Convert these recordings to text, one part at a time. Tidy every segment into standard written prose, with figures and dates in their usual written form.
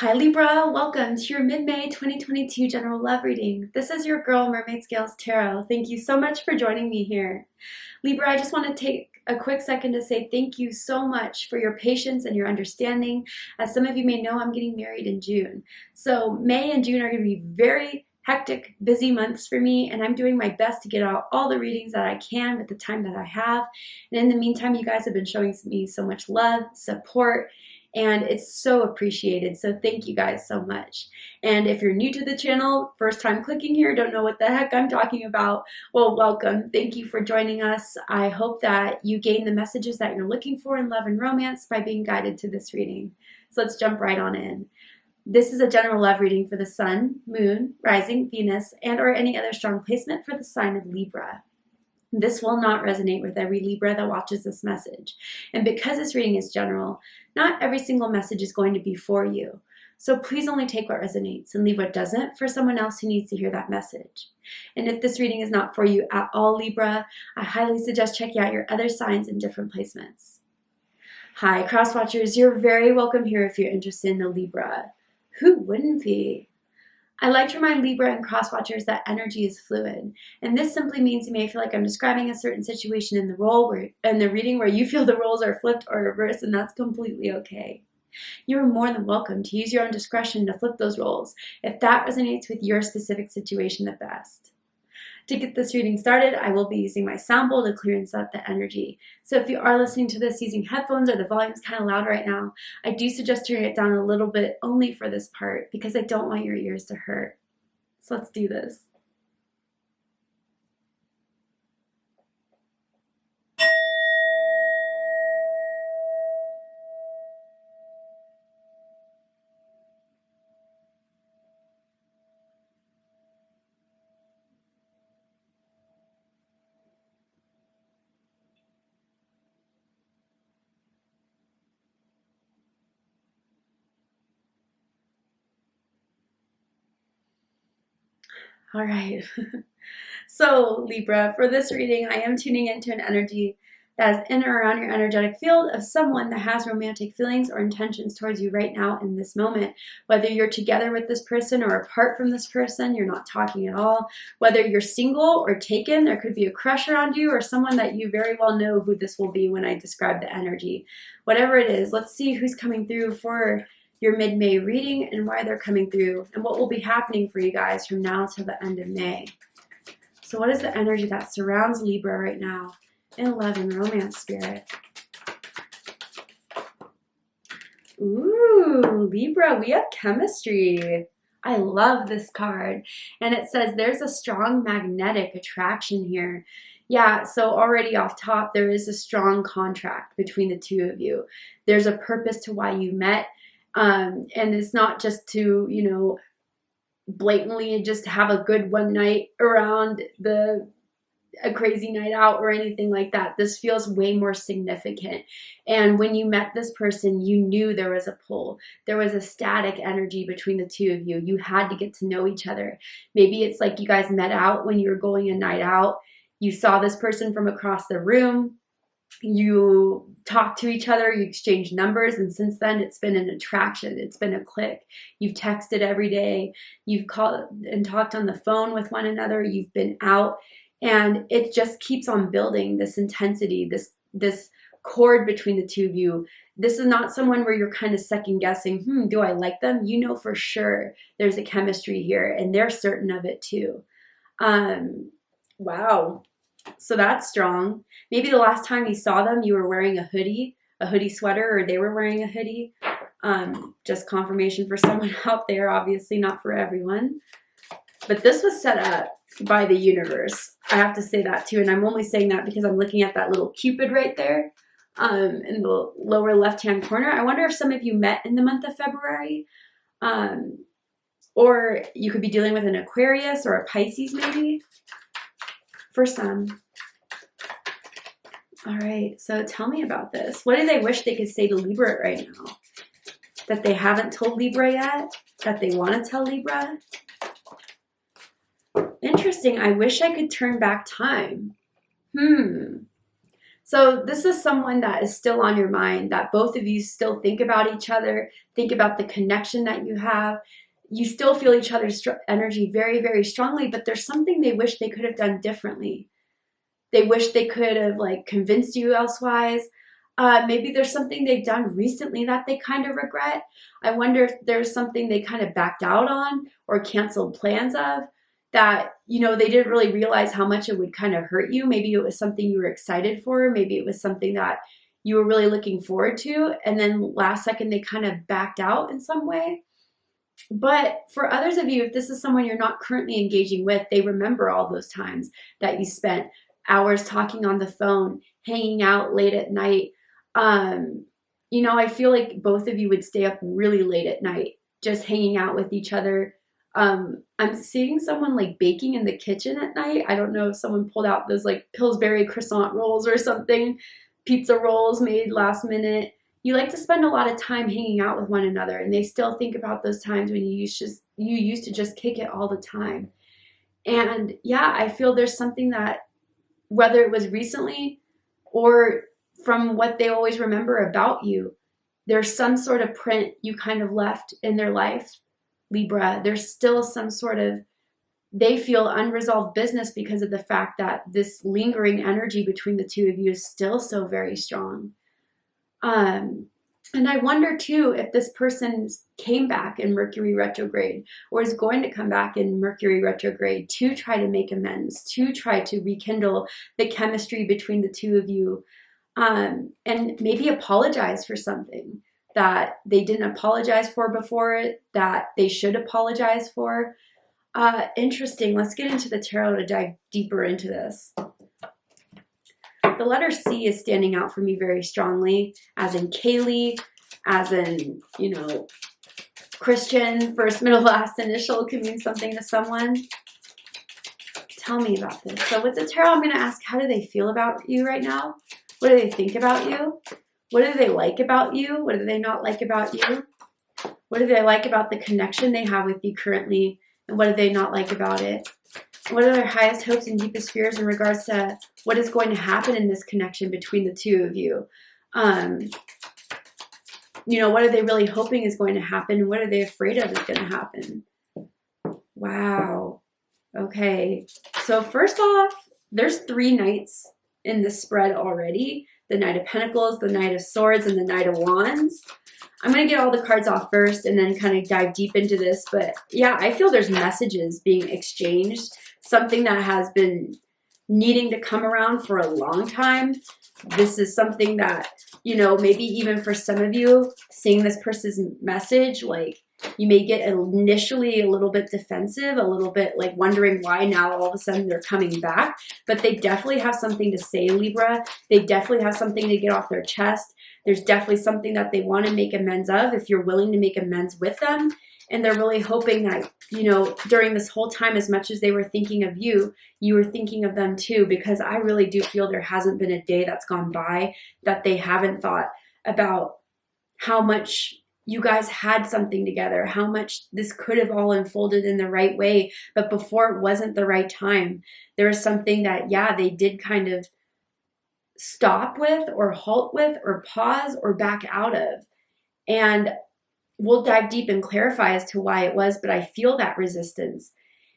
Hi Libra, welcome to your mid-May 2022 general love reading. This is your girl Mermaid Scales Tarot. Thank you so much for joining me here. Libra, I just want to take a quick second to say thank you so much for your patience and your understanding. As some of you may know, I'm getting married in June. So May and June are going to be very hectic, busy months for me, and I'm doing my best to get out all the readings that I can with the time that I have. And in the meantime, you guys have been showing me so much love, support, and it's so appreciated. So thank you guys so much. And if you're new to the channel, first time clicking here, don't know what the heck I'm talking about, well, welcome. Thank you for joining us. I hope that you gain the messages that you're looking for in love and romance by being guided to this reading. So let's jump right on in. This is a general love reading for the sun, moon, rising, Venus, and or any other strong placement for the sign of Libra. This will not resonate with every Libra that watches this message. And because this reading is general, not every single message is going to be for you. So please only take what resonates and leave what doesn't for someone else who needs to hear that message. And if this reading is not for you at all, Libra, I highly suggest checking out your other signs in different placements. Hi, cross watchers. You're very welcome here if you're interested in the Libra. Who wouldn't be? I like to remind Libra and cross watchers that energy is fluid, and this simply means you may feel like I'm describing a certain situation in the reading where you feel the roles are flipped or reversed, and that's completely okay. You are more than welcome to use your own discretion to flip those roles if that resonates with your specific situation the best. To get this reading started, I will be using my sound bowl to clear and set the energy. So if you are listening to this using headphones or the volume's kind of loud right now, I do suggest turning it down a little bit only for this part because I don't want your ears to hurt. So let's do this. All right. So Libra, for this reading, I am tuning into an energy that is in or around your energetic field of someone that has romantic feelings or intentions towards you right now in this moment. Whether you're together with this person or apart from this person, you're not talking at all. Whether you're single or taken, there could be a crush around you or someone that you very well know who this will be when I describe the energy. Whatever it is, let's see who's coming through for your mid-May reading and why they're coming through and what will be happening for you guys from now till the end of May. So what is the energy that surrounds Libra right now in love and romance spirit? Ooh, Libra, we have chemistry. I love this card. And it says there's a strong magnetic attraction here. Yeah, so already off top, there is a strong contract between the two of you. There's a purpose to why you met. And it's not just to, blatantly just have a good one night around a crazy night out or anything like that. This feels way more significant. And when you met this person, you knew there was a pull. There was a static energy between the two of you. You had to get to know each other. Maybe it's like you guys met out when you were going a night out. You saw this person from across the room. You talked to each other, you exchanged numbers, and since then it's been an attraction, it's been a click. You've texted every day, you've called and talked on the phone with one another, you've been out, and it just keeps on building this intensity, this cord between the two of you. This is not someone where you're kind of second guessing, do I like them? You know for sure there's a chemistry here, and they're certain of it too. Wow. So that's strong. Maybe the last time you saw them, you were wearing a hoodie sweater, or they were wearing a hoodie. Just confirmation for someone out there, obviously not for everyone. But this was set up by the universe. I have to say that too. And I'm only saying that because I'm looking at that little Cupid right there in the lower left-hand corner. I wonder if some of you met in the month of February. Or you could be dealing with an Aquarius or a Pisces maybe. For some. All right, so tell me about this. What do they wish they could say to Libra right now? That they haven't told Libra yet? That they want to tell Libra? Interesting. I wish I could turn back time. So So this is someone that is still on your mind, that both of you still think about each other, think about the connection that you have. You still feel each other's energy very, very strongly, but there's something they wish they could have done differently. They wish they could have like convinced you elsewise. Maybe there's something they've done recently that they kind of regret. I wonder if there's something they kind of backed out on or canceled plans of that, you know, they didn't really realize how much it would kind of hurt you. Maybe it was something you were excited for. Maybe it was something that you were really looking forward to. And then last second, they kind of backed out in some way. But for others of you, if this is someone you're not currently engaging with, they remember all those times that you spent hours talking on the phone, hanging out late at night. You know, I feel like both of you would stay up really late at night, just hanging out with each other. I'm seeing someone like baking in the kitchen at night. I don't know if someone pulled out those like Pillsbury croissant rolls or something, pizza rolls made last minute. You like to spend a lot of time hanging out with one another, and they still think about those times when you used to just kick it all the time. And yeah, I feel there's something that, whether it was recently or from what they always remember about you, there's some sort of print you kind of left in their life, Libra. There's still some sort of, they feel unresolved business because of the fact that this lingering energy between the two of you is still so very strong. And I wonder too if this person came back in Mercury retrograde or is going to come back in Mercury retrograde to try to make amends, to try to rekindle the chemistry between the two of you, and maybe apologize for something that they didn't apologize for before, that they should apologize for. Interesting. Let's get into the tarot to dive deeper into this. The letter C is standing out for me very strongly, as in Kaylee, as in, you know, Christian, first, middle, last initial can mean something to someone. Tell me about this. So with the tarot, I'm going to ask, how do they feel about you right now? What do they think about you? What do they like about you? What do they not like about you? What do they like about the connection they have with you currently? And what do they not like about it? What are their highest hopes and deepest fears in regards to what is going to happen in this connection between the two of you? You know, what are they really hoping is going to happen? And what are they afraid of is going to happen? Wow. Okay. So first off, there's 3 knights in this spread already. The Knight of Pentacles, the Knight of Swords, and the Knight of Wands. I'm going to get all the cards off first and then kind of dive deep into this. But yeah, I feel there's messages being exchanged. Something that has been needing to come around for a long time. This is something that, you know, maybe even for some of you, seeing this person's message, like you may get initially a little bit defensive, a little bit like wondering why now all of a sudden they're coming back. But they definitely have something to say, Libra. They definitely have something to get off their chest. There's definitely something that they want to make amends of if you're willing to make amends with them. And they're really hoping that, you know, during this whole time, as much as they were thinking of you, you were thinking of them too, because I really do feel there hasn't been a day that's gone by that they haven't thought about how much you guys had something together, how much this could have all unfolded in the right way. But before it wasn't the right time, there was something that, yeah, they did kind of stop with or halt with or pause or back out of. And we'll dive deep and clarify as to why it was, but I feel that resistance.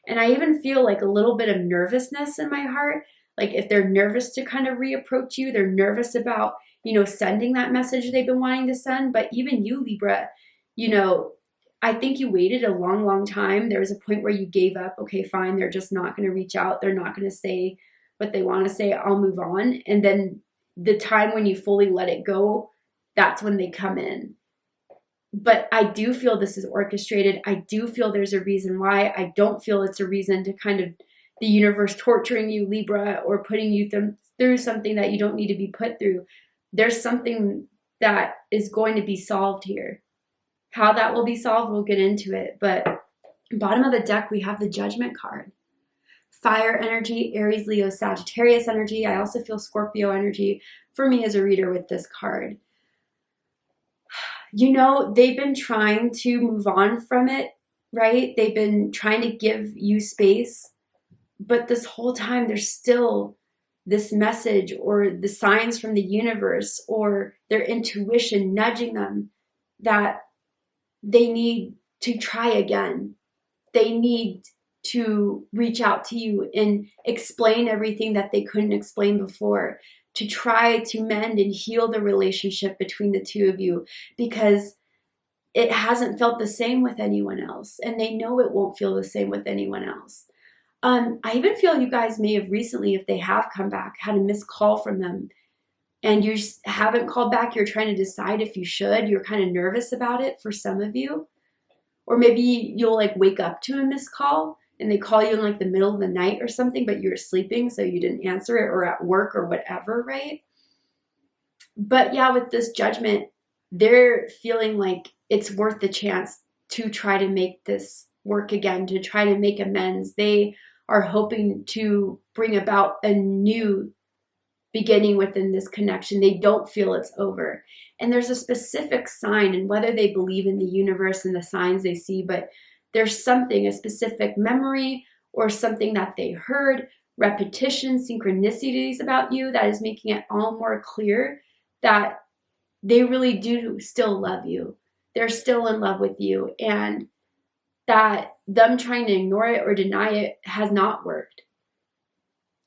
And I even feel like a little bit of nervousness in my heart. Like if they're nervous to kind of reapproach you, they're nervous about, you know, sending that message they've been wanting to send. But even you, Libra, you know, I think you waited a long, long time. There was a point where you gave up. Okay, fine. They're just not going to reach out. They're not going to say what they want to say. I'll move on. And then the time when you fully let it go, that's when they come in. But I do feel this is orchestrated. I do feel there's a reason why. I don't feel it's a reason to kind of the universe torturing you, Libra, or putting you through something that you don't need to be put through. There's something that is going to be solved here. How that will be solved, we'll get into it. But bottom of the deck, we have the Judgment card. Fire energy, Aries, Leo, Sagittarius energy. I also feel Scorpio energy for me as a reader with this card. You know, they've been trying to move on from it, right? They've been trying to give you space. But this whole time, there's still this message or the signs from the universe or their intuition nudging them that they need to try again. They need to reach out to you and explain everything that they couldn't explain before, to try to mend and heal the relationship between the two of you, because it hasn't felt the same with anyone else, and they know it won't feel the same with anyone else. I even feel you guys may have recently, if they have come back, had a missed call from them, and you haven't called back. You're trying to decide if you should. You're kind of nervous about it for some of you. Or maybe you'll like wake up to a missed call and they call you in like the middle of the night or something, but you were sleeping, so you didn't answer it, or at work or whatever, right? But yeah, with this Judgment, they're feeling like it's worth the chance to try to make this work again, to try to make amends. They are hoping to bring about a new beginning within this connection. They don't feel it's over. And there's a specific sign, and whether they believe in the universe and the signs they see, but there's something, a specific memory or something that they heard, repetition, synchronicities about you that is making it all more clear that they really do still love you. They're still in love with you, and that them trying to ignore it or deny it has not worked.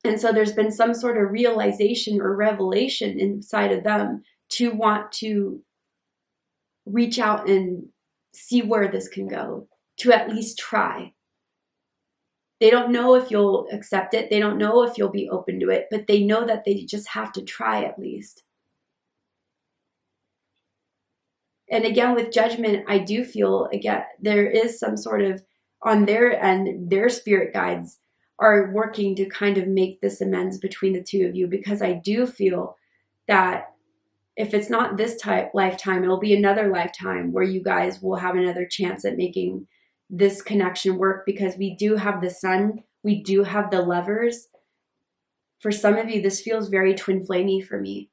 And so there's been some sort of realization or revelation inside of them to want to reach out and see where this can go, to at least try. They don't know if you'll accept it. They don't know if you'll be open to it, but they know that they just have to try at least. And again, with Judgment, I do feel, again, there is some sort of, on their end, their spirit guides are working to kind of make this amends between the two of you, because I do feel that if it's not this lifetime, it'll be another lifetime where you guys will have another chance at making this connection work, because we do have the Sun, we do have the Lovers. For some of you, this feels very twin flamey for me.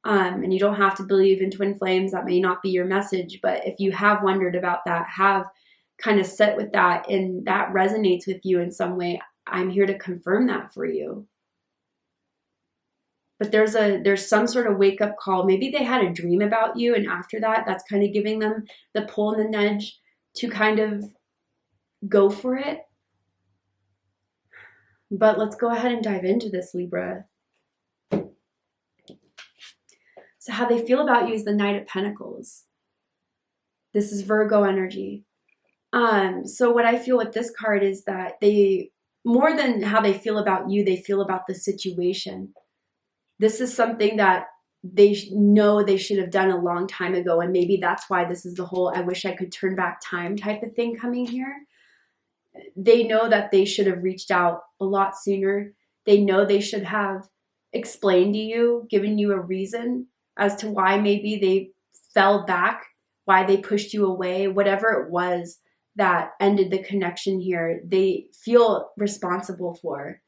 And you don't have to believe in twin flames. That may not be your message, but if you have wondered about that, have kind of sit with that, and that resonates with you in some way, I'm here to confirm that for you. But there's some sort of wake up call. Maybe they had a dream about you, and after that, that's kind of giving them the pull and the nudge to kind of go for it. But let's go ahead and dive into this, Libra. So how they feel about you is the Knight of Pentacles. This is Virgo energy. So what I feel with this card is that they, more than how they feel about you, they feel about the situation. This is something that they know they should have done a long time ago, and maybe that's why this is the whole I wish I could turn back time type of thing coming here. They know that they should have reached out a lot sooner. They know they should have explained to you, given you a reason as to why maybe they fell back, why they pushed you away, whatever it was that ended the connection here, they feel responsible for.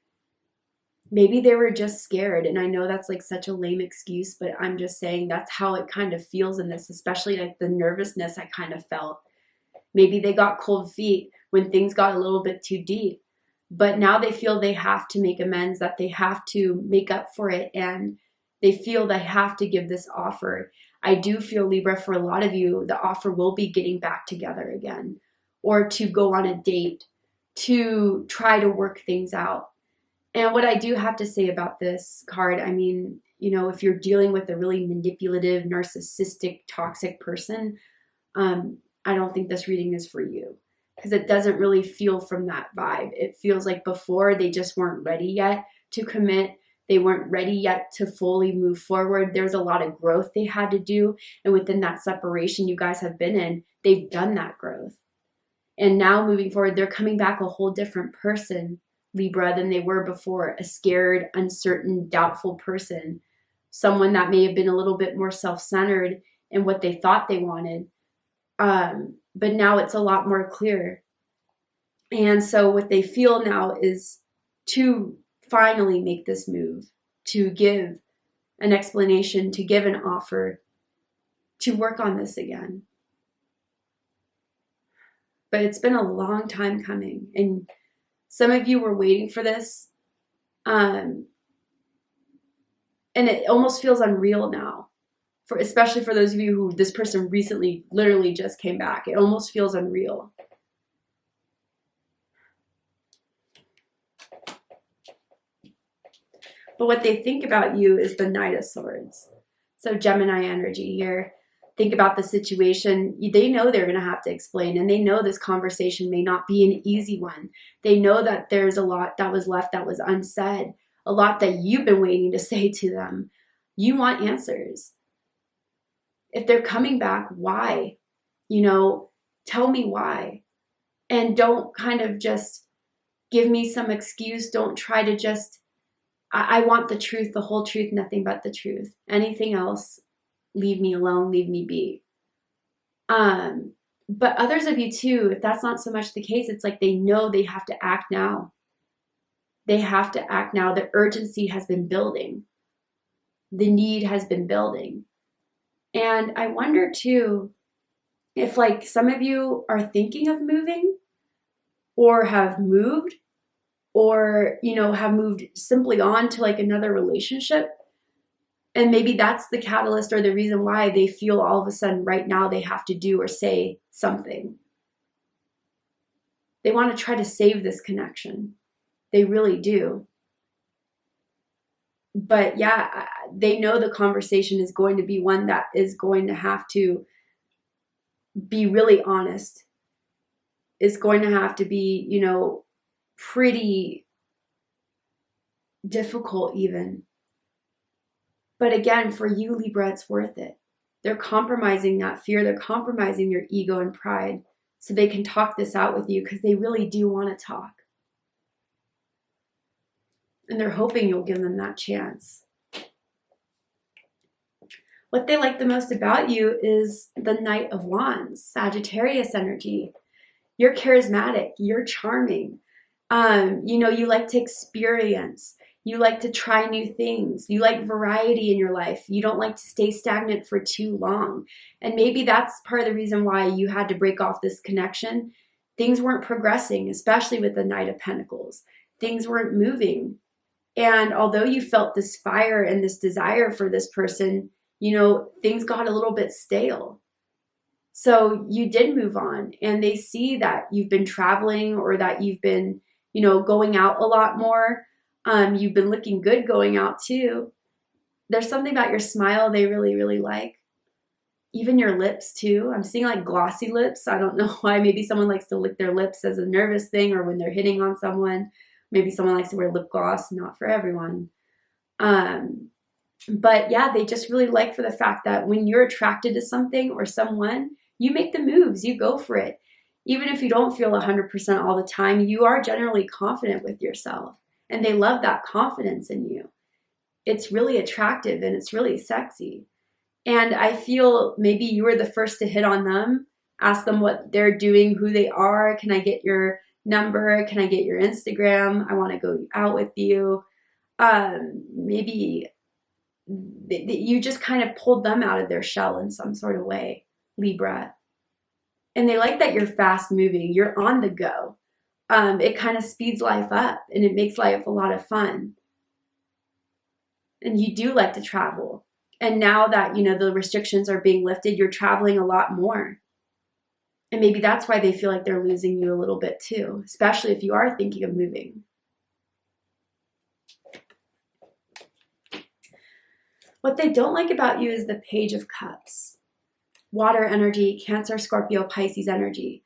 Maybe they were just scared, and I know that's like such a lame excuse, but I'm just saying that's how it kind of feels in this, especially like the nervousness I kind of felt. Maybe they got cold feet when things got a little bit too deep, but now they feel they have to make amends, that they have to make up for it, and they feel they have to give this offer. I do feel, Libra, for a lot of you, the offer will be getting back together again, or to go on a date, to try to work things out. And what I do have to say about this card, I mean, you know, if you're dealing with a really manipulative, narcissistic, toxic person, I don't think this reading is for you, because it doesn't really feel from that vibe. It feels like before they just weren't ready yet to commit. They weren't ready yet to fully move forward. There's a lot of growth they had to do. And within that separation you guys have been in, they've done that growth. And now moving forward, they're coming back a whole different person, Libra, than they were before. A scared, uncertain, doubtful person. Someone that may have been a little bit more self-centered in what they thought they wanted. But now it's a lot more clear. And so what they feel now is to finally make this move, to give an explanation, to give an offer, to work on this again. But it's been a long time coming, and some of you were waiting for this. And it almost feels unreal now, especially for those of you who this person recently literally just came back. It almost feels unreal. But what they think about you is the Knight of Swords. So Gemini energy here. Think about the situation. They know they're going to have to explain, and they know this conversation may not be an easy one. They know that there's a lot that was left that was unsaid, a lot that you've been waiting to say to them. You want answers. If they're coming back, why? Tell me why. And don't kind of just give me some excuse. Don't try to just, I want the truth, the whole truth, nothing but the truth. Anything else, leave me alone, leave me be. But others of you too, if that's not so much the case, it's like they know they have to act now. They have to act now. The urgency has been building. The need has been building. And I wonder too, if like some of you are thinking of moving or have moved or, have moved simply on to like another relationship. And maybe that's the catalyst or the reason why they feel all of a sudden right now they have to do or say something. They want to try to save this connection. They really do. But yeah, they know the conversation is going to be one that is going to have to be really honest. It's going to have to be, pretty difficult even. But again, for you, Libra, it's worth it. They're compromising that fear. They're compromising their ego and pride so they can talk this out with you because they really do want to talk. And they're hoping you'll give them that chance. What they like the most about you is the Knight of Wands, Sagittarius energy. You're charismatic. You're charming. You like to experience. You like to try new things. You like variety in your life. You don't like to stay stagnant for too long. And maybe that's part of the reason why you had to break off this connection. Things weren't progressing, especially with the Knight of Pentacles. Things weren't moving. And although you felt this fire and this desire for this person, things got a little bit stale. So you did move on, and they see that you've been traveling or that you've been, going out a lot more. You've been looking good going out too. There's something about your smile they really, really like. Even your lips too. I'm seeing like glossy lips. I don't know why. Maybe someone likes to lick their lips as a nervous thing or when they're hitting on someone. Maybe someone likes to wear lip gloss. Not for everyone. But yeah, they just really like for the fact that when you're attracted to something or someone, you make the moves. You go for it. Even if you don't feel 100% all the time, you are generally confident with yourself. And they love that confidence in you. It's really attractive and it's really sexy. And I feel maybe you were the first to hit on them, ask them what they're doing, who they are. Can I get your number? Can I get your Instagram? I want to go out with you. Maybe you just kind of pulled them out of their shell in some sort of way, Libra. And they like that you're fast moving. You're on the go. It kind of speeds life up and it makes life a lot of fun. And you do like to travel. And now that, the restrictions are being lifted, you're traveling a lot more. And maybe that's why they feel like they're losing you a little bit too, especially if you are thinking of moving. What they don't like about you is the Page of Cups. Water energy, Cancer, Scorpio, Pisces energy.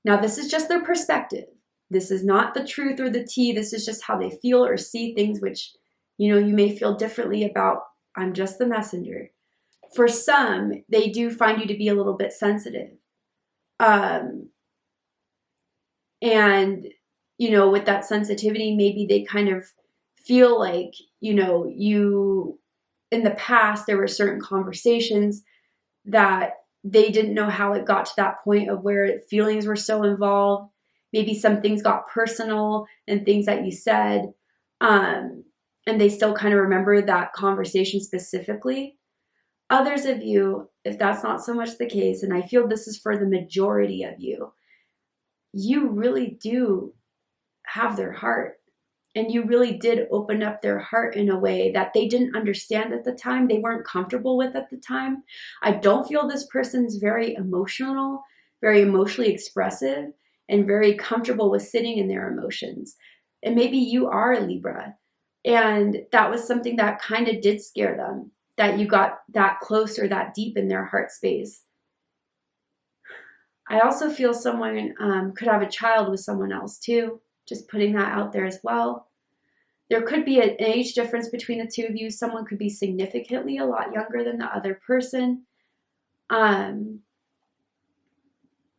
Now, this is just their perspective. This is not the truth or the tea. This is just how they feel or see things, which, you may feel differently about. I'm just the messenger. For some, they do find you to be a little bit sensitive. And, with that sensitivity, maybe they kind of feel like, you, in the past, there were certain conversations that they didn't know how it got to that point of where feelings were so involved. Maybe some things got personal and things that you said, and they still kind of remember that conversation specifically. Others of you, if that's not so much the case, and I feel this is for the majority of you, you really do have their heart. And you really did open up their heart in a way that they didn't understand at the time, they weren't comfortable with at the time. I don't feel this person's very emotional, very emotionally expressive, and very comfortable with sitting in their emotions. And maybe you are a Libra, and that was something that kind of did scare them, that you got that close or that deep in their heart space. I also feel someone could have a child with someone else too, just putting that out there as well. There could be an age difference between the two of you. Someone could be significantly a lot younger than the other person. And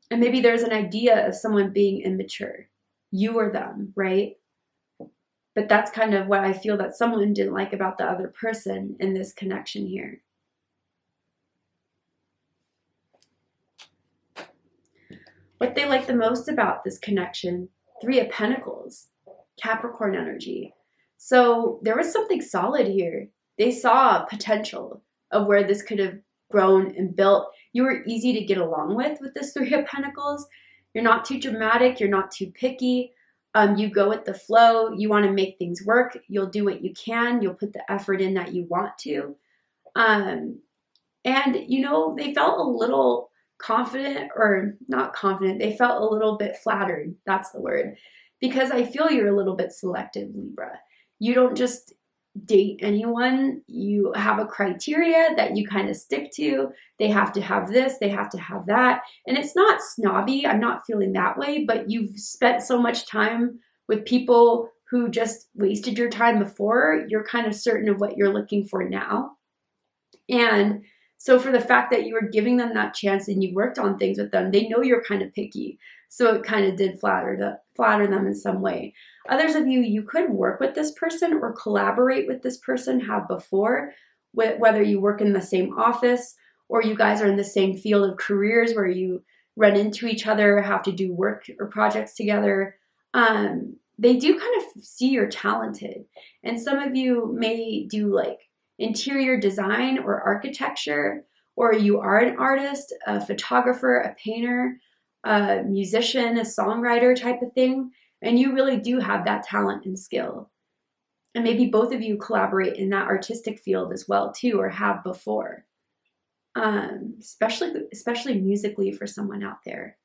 maybe there's an idea of someone being immature, you or them, right? But that's kind of what I feel that someone didn't like about the other person in this connection here. What they like the most about this connection, 3 of Pentacles, Capricorn energy. So there was something solid here. They saw potential of where this could have grown and built. You were easy to get along with this 3 of Pentacles. You're not too dramatic. You're not too picky. You go with the flow. You want to make things work. You'll do what you can. You'll put the effort in that you want to. And, you know, they felt a little confident, or not confident. They felt a little bit flattered. That's the word. Because I feel you're a little bit selective, Libra. You don't just date anyone. You have a criteria that you kind of stick to. They have to have this, they have to have that. And it's not snobby. I'm not feeling that way, but you've spent so much time with people who just wasted your time before. You're kind of certain of what you're looking for now. And so for the fact that you were giving them that chance and you worked on things with them, they know you're kind of picky. So it kind of did flatter them in some way. Others of you, you could work with this person or collaborate with this person, have before, whether you work in the same office or you guys are in the same field of careers where you run into each other, have to do work or projects together. They do kind of see you're talented. And some of you may do like interior design or architecture, or you are an artist, a photographer, a painter, a musician, a songwriter type of thing, and you really do have that talent and skill. And maybe both of you collaborate in that artistic field as well too, or have before, especially musically for someone out there.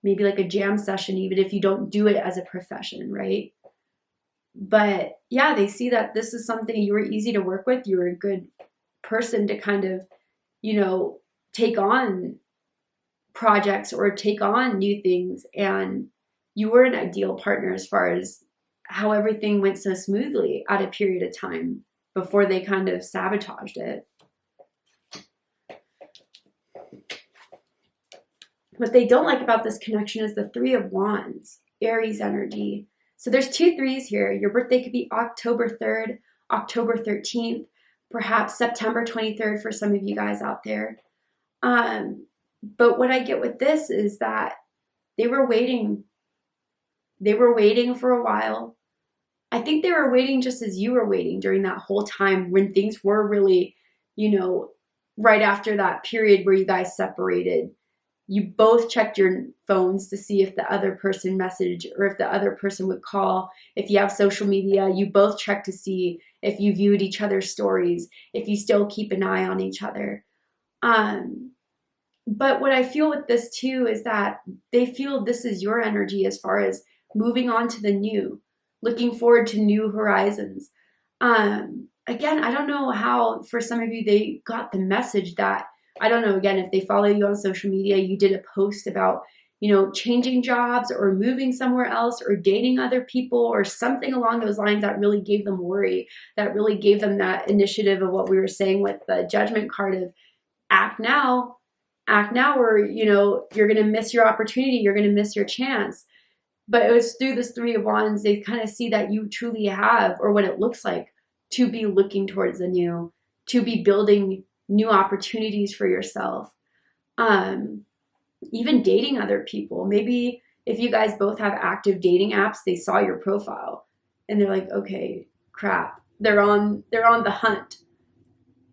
Maybe like a jam session, even if you don't do it as a profession, right? But yeah, they see that this is something you were easy to work with. You were a good person to kind of, you know, take on projects or take on new things. And you were an ideal partner as far as how everything went so smoothly at a period of time before they kind of sabotaged it. What they don't like about this connection is the 3 of Wands, Aries energy. So there's 2 3s here. Your birthday could be October 3rd, October 13th, perhaps September 23rd for some of you guys out there. But what I get with this is that they were waiting. They were waiting for a while. I think they were waiting just as you were waiting during that whole time when things were really, you know, right after that period where you guys separated. You both checked your phones to see if the other person messaged or if the other person would call. If you have social media, you both check to see if you viewed each other's stories, if you still keep an eye on each other. But what I feel with this too is that they feel this is your energy as far as moving on to the new, looking forward to new horizons. Again, I don't know how for some of you they got the message that, I don't know, again, if they follow you on social media, you did a post about, you know, changing jobs or moving somewhere else or dating other people or something along those lines that really gave them worry, that really gave them that initiative of what we were saying with the Judgment card of act now where, you know, you're going to miss your opportunity, you're going to miss your chance. But it was through this 3 of Wands, they kind of see that you truly have, or what it looks like, to be looking towards the new, to be building new opportunities for yourself. Even dating other people. Maybe if you guys both have active dating apps, they saw your profile and they're like, okay, crap, they're on the hunt.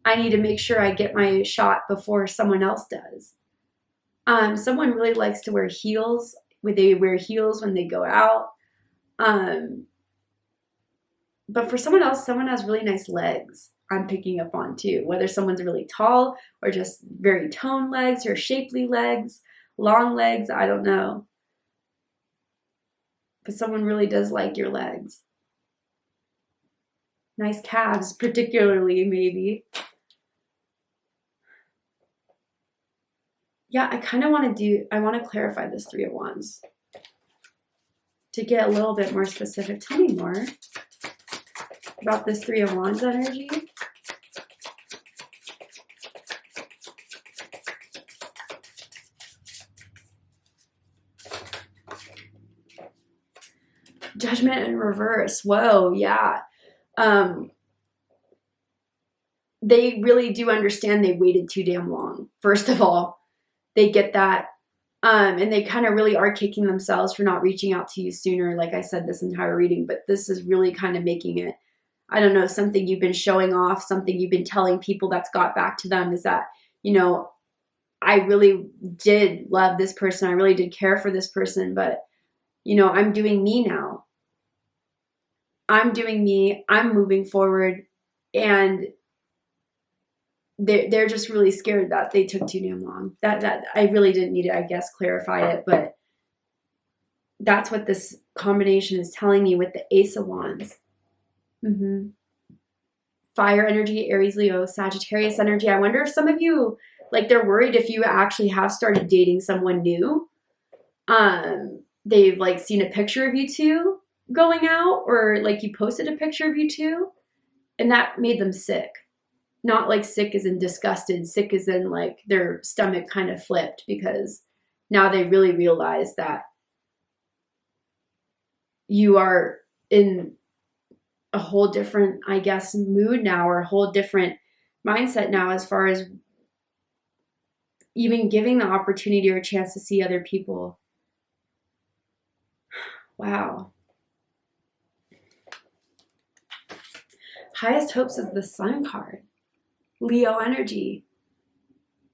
I need to make sure I get my shot before someone else does. Someone really likes to wear heels. They wear heels when they go out. But for someone else, someone has really nice legs. I'm picking up on too. Whether someone's really tall or just very toned legs or shapely legs, long legs, I don't know. But someone really does like your legs. Nice calves, particularly, maybe. Yeah, I kind of want to clarify this Three of Wands to get a little bit more specific. Tell me more about this Three of Wands energy. Judgment in reverse. Whoa, yeah. They really do understand they waited too damn long. First of all, they get that. And they kind of really are kicking themselves for not reaching out to you sooner, like I said, this entire reading. But this is really kind of making it, I don't know, something you've been showing off, something you've been telling people that's got back to them is that, you know, I really did love this person. I really did care for this person. But, you know, I'm doing me now. I'm doing me. I'm moving forward. And they're just really scared that they took too damn long. That I really didn't need to, I guess, clarify it, but that's what this combination is telling me with the Ace of Wands. Fire energy, Aries, Leo, Sagittarius energy. I wonder if some of you, like, they're worried if you actually have started dating someone new. They've like seen a picture of you two going out, or like you posted a picture of you two, and that made them sick. Not like sick as in disgusted, sick as in like their stomach kind of flipped, because now they really realize that you are in a whole different, I guess, mood now, or a whole different mindset now, as far as even giving the opportunity or a chance to see other people. Wow. Highest hopes is the Sun card. Leo energy.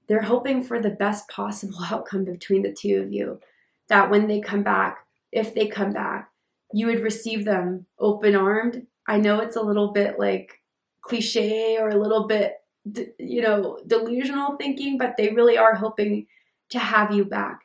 They're hoping for the best possible outcome between the two of you. That when they come back, if they come back, you would receive them open-armed. I know it's a little bit like cliche or a little bit, you know, delusional thinking, but they really are hoping to have you back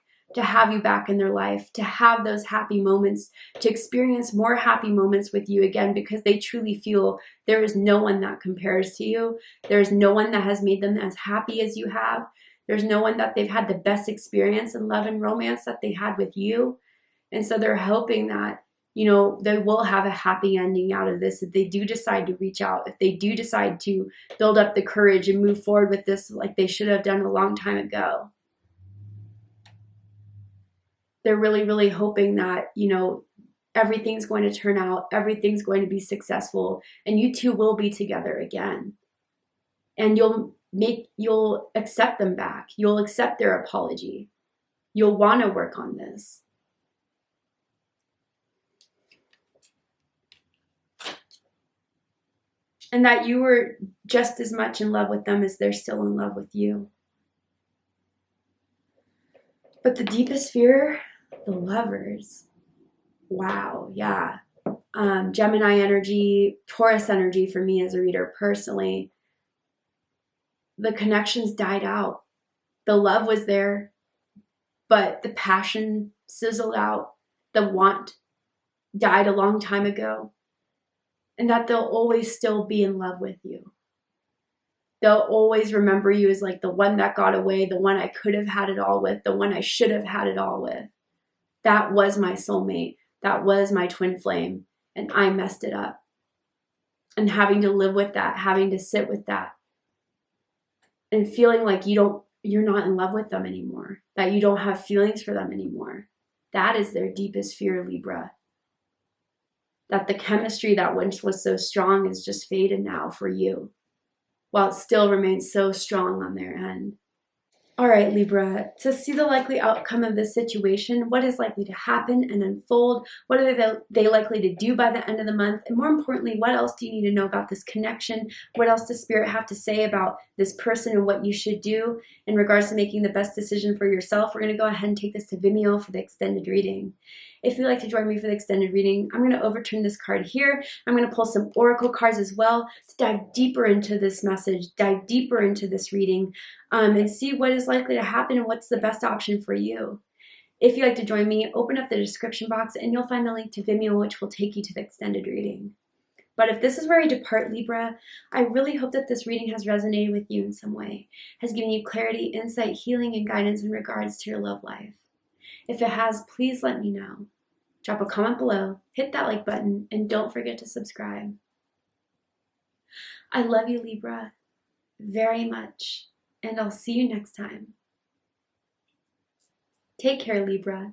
in their life, to have those happy moments, to experience more happy moments with you again, because they truly feel there is no one that compares to you. There's no one that has made them as happy as you have. There's no one that they've had the best experience in love and romance that they had with you. And so they're hoping that, you know, they will have a happy ending out of this if they do decide to reach out, if they do decide to build up the courage and move forward with this like they should have done a long time ago. They're really, really hoping that, you know, everything's going to turn out, everything's going to be successful, and you two will be together again. And you'll accept them back. You'll accept their apology. You'll want to work on this. And that you were just as much in love with them as they're still in love with you. But the deepest fear, the Lovers. Wow, yeah. Gemini energy, Taurus energy for me as a reader personally. The connections died out. The love was there, but the passion sizzled out. The want died a long time ago. And that they'll always still be in love with you. They'll always remember you as like the one that got away, the one I could have had it all with, the one I should have had it all with. That was my soulmate. That was my twin flame. And I messed it up. And having to live with that, having to sit with that, and feeling like you're not in love with them anymore, that you don't have feelings for them anymore. That is their deepest fear, Libra. That the chemistry that once was so strong is just faded now for you, while it still remains so strong on their end. All right, Libra, to see the likely outcome of this situation, what is likely to happen and unfold, what are they likely to do by the end of the month, and more importantly, what else do you need to know about this connection? What else does Spirit have to say about this person and what you should do in regards to making the best decision for yourself? We're going to go ahead and take this to Vimeo for the extended reading. If you'd like to join me for the extended reading, I'm going to overturn this card here. I'm going to pull some oracle cards as well to dive deeper into this message, dive deeper into this reading, and see what is likely to happen and what's the best option for you. If you'd like to join me, open up the description box and you'll find the link to Vimeo, which will take you to the extended reading. But if this is where I depart, Libra, I really hope that this reading has resonated with you in some way, has given you clarity, insight, healing, and guidance in regards to your love life. If it has, please let me know. Drop a comment below, hit that like button, and don't forget to subscribe. I love you, Libra, very much, and I'll see you next time. Take care, Libra.